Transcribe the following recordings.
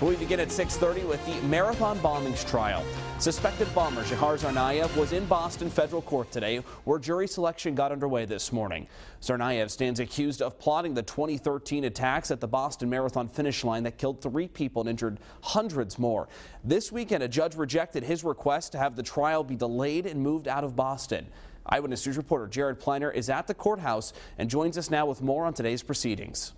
We begin at 6:30 with the marathon bombings trial. Suspected bomber Jahar Tsarnaev was in Boston federal court today, where jury selection got underway this morning. Tsarnaev stands accused of plotting the 2013 attacks at the Boston Marathon finish line that killed 3 people and injured hundreds more. This weekend, a judge rejected his request to have the trial be delayed and moved out of Boston. Eyewitness News reporter Jared Pleiner is at the courthouse and joins us now with more on today's proceedings.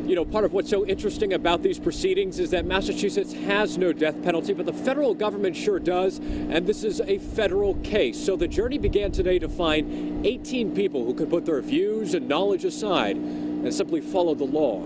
You know, part of what's so interesting about these proceedings is that Massachusetts has no death penalty, but the federal government sure does, and this is a federal case. So the journey began today to find 18 people who could put their views and knowledge aside and simply follow the law.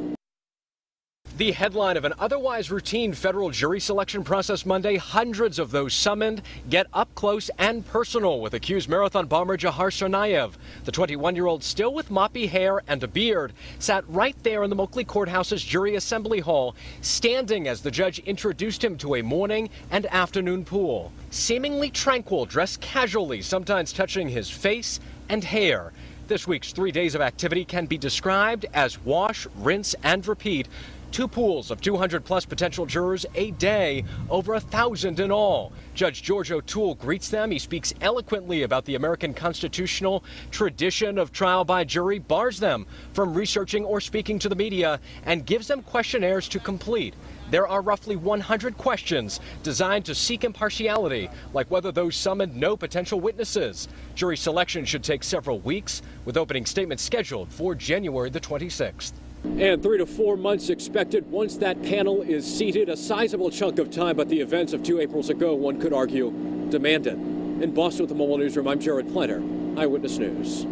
The headline of an otherwise routine federal jury selection process Monday, hundreds of those summoned get up close and personal with accused marathon bomber Jahar Tsarnaev. The 21-year-old, still with moppy hair and a beard, sat right there in the Moakley Courthouse's jury assembly hall, standing as the judge introduced him to a morning and afternoon pool. Seemingly tranquil, dressed casually, sometimes touching his face and hair. This week's 3 days of activity can be described as wash, rinse, and repeat. 2 pools of 200-plus potential jurors a day, over 1,000 in all. Judge George O'Toole greets them. He speaks eloquently about the American constitutional tradition of trial by jury, bars them from researching or speaking to the media, and gives them questionnaires to complete. There are roughly 100 questions designed to seek impartiality, like whether those summoned know potential witnesses. Jury selection should take several weeks, with opening statements scheduled for January the 26th. And 3 to 4 months expected once that panel is seated. A sizable chunk of time, but the events of 2 Aprils ago, one could argue, demanded. In Boston with the Mobile Newsroom, I'm Jared Pleiner, Eyewitness News.